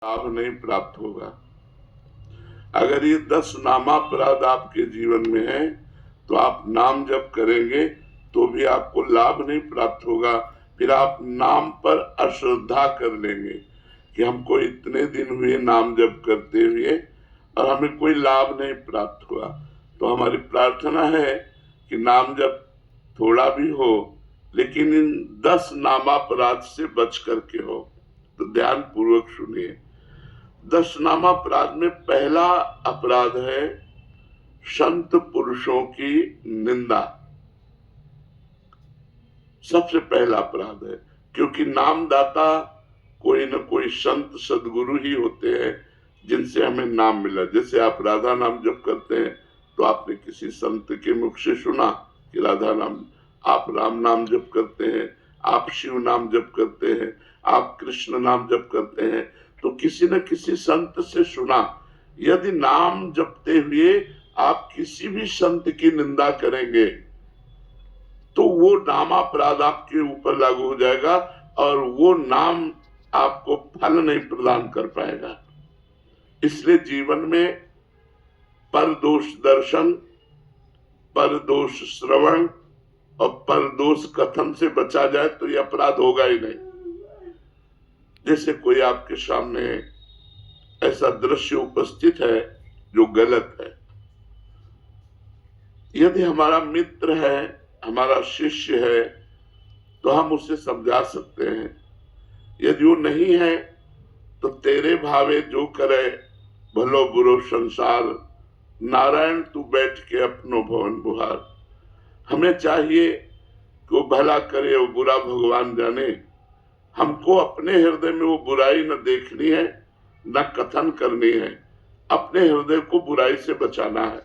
लाभ नहीं प्राप्त होगा। अगर ये 10 नामापराध आपके जीवन में है तो आप नाम जप करेंगे तो भी आपको लाभ नहीं प्राप्त होगा। फिर आप नाम पर अश्रद्धा कर लेंगे कि हमको इतने दिन हुए नाम जप करते हुए और हमें कोई लाभ नहीं प्राप्त हुआ। तो हमारी प्रार्थना है कि नाम जप थोड़ा भी हो लेकिन इन 10 नामापराध से बच करके हो। तो ध्यान पूर्वक सुनिए। 10 नामापराध में पहला अपराध है संत पुरुषों की निंदा। सबसे पहला अपराध है, क्योंकि नामदाता कोई न कोई संत सदगुरु ही होते हैं जिनसे हमें नाम मिला। जैसे आप राधा नाम जप करते हैं तो आपने किसी संत के मुख से सुना कि राधा नाम, आप राम नाम जप करते हैं, आप शिव नाम जप करते हैं, आप कृष्ण नाम जप करते हैं, तो किसी न किसी संत से सुना। यदि नाम जपते हुए आप किसी भी संत की निंदा करेंगे तो वो नामापराध आपके ऊपर लागू हो जाएगा और वो नाम आपको फल नहीं प्रदान कर पाएगा। इसलिए जीवन में परदोष दर्शन, परदोष श्रवण और परदोष कथन से बचा जाए तो ये अपराध होगा ही नहीं। जैसे कोई आपके सामने ऐसा दृश्य उपस्थित है जो गलत है, यदि हमारा मित्र है, हमारा शिष्य है, तो हम उसे समझा सकते हैं। यदि वो नहीं है तो तेरे भावे जो करे भलो बुरो संसार, नारायण तू बैठ के अपनो भवन बुहार। हमें चाहिए कि वो भला करे, वो बुरा भगवान जाने। हमको अपने हृदय में वो बुराई न देखनी है न कथन करनी है, अपने हृदय को बुराई से बचाना है।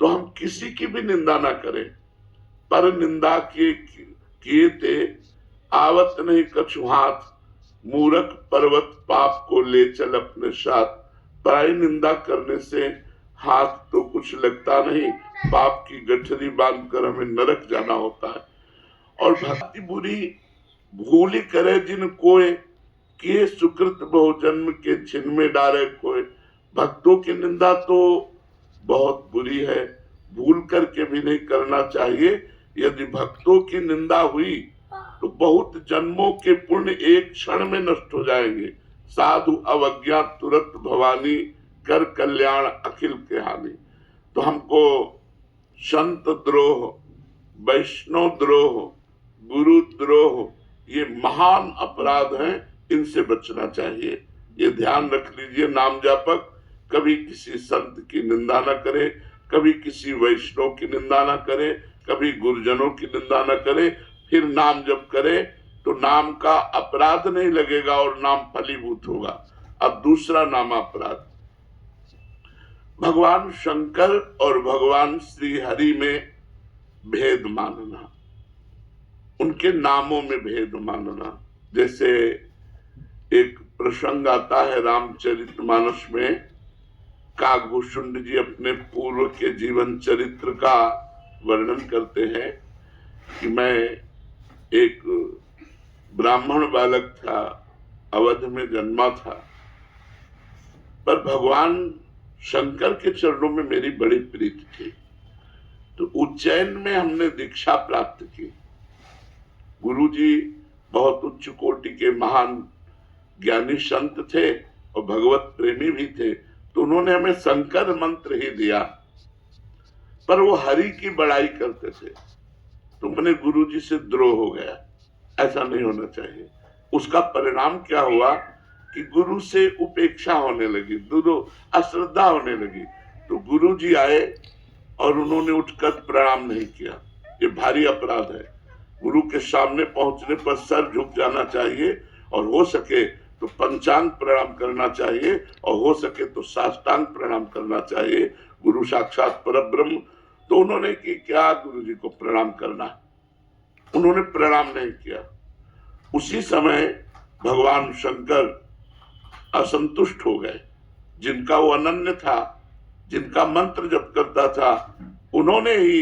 तो हम किसी की भी निंदा ना करें। पर निंदा किए थे आवत नहीं कछु हाथ, मूर्ख पर्वत पाप को ले चल अपने साथ। पराई निंदा करने से हाथ तो कुछ लगता नहीं, पाप की गठरी बांधकर हमें नरक जाना होता है। और भक्ति बुरी भूली करे जिन कोय, किए सुकृत बहुजन्म के छिन में डारे कोय। भक्तों की निंदा तो बहुत बुरी है, भूल करके भी नहीं करना चाहिए। यदि भक्तों की निंदा हुई तो बहुत जन्मों के पुण्य एक क्षण में नष्ट हो जाएंगे। साधु अवज्ञा तुरंत भवानी, कर कल्याण अखिल के हानि। तो हमको संत द्रोह, वैष्णव द्रोह, गुरु द्रोह ये महान अपराध हैं, इनसे बचना चाहिए। ये ध्यान रख लीजिए। नाम जापक कभी किसी संत की निंदा न करे, कभी किसी वैष्णव की निंदा न करे, कभी गुरुजनों की निंदा न करे। फिर नाम जप करे तो नाम का अपराध नहीं लगेगा और नाम फलीभूत होगा। अब दूसरा नाम अपराध, भगवान शंकर और भगवान श्री हरि में भेद मानना, उनके नामों में भेद मानना। जैसे एक प्रसंग आता है रामचरितमानस में, काकभूषुंड जी अपने पूर्व के जीवन चरित्र का वर्णन करते हैं कि मैं एक ब्राह्मण बालक था, अवध में जन्मा था, पर भगवान शंकर के चरणों में मेरी बड़ी प्रीति थी। तो उज्जैन में हमने दीक्षा प्राप्त की। गुरुजी बहुत उच्च कोटि के महान ज्ञानी संत थे और भगवत प्रेमी भी थे, तो उन्होंने हमें शंकर मंत्र ही दिया, पर वो हरि की बड़ाई करते थे। तो मैंने गुरुजी से द्रोह हो गया। ऐसा नहीं होना चाहिए। उसका परिणाम क्या हुआ कि गुरु से उपेक्षा होने लगी, अश्रद्धा होने लगी। तो गुरुजी आए और उन्होंने उठकर प्रणाम नहीं किया। ये भारी अपराध है। गुरु के सामने पहुंचने पर सर झुक जाना चाहिए और हो सके तो पंचांग प्रणाम करना चाहिए और हो सके तो साष्टांग प्रणाम करना चाहिए। गुरु साक्षात परब्रह्म। तो उन्होंने कि क्या गुरु जी को प्रणाम करना, उन्होंने प्रणाम नहीं किया। उसी समय भगवान शंकर असंतुष्ट हो गए। जिनका वो अनन्य था, जिनका मंत्र जप करता था, उन्होंने ही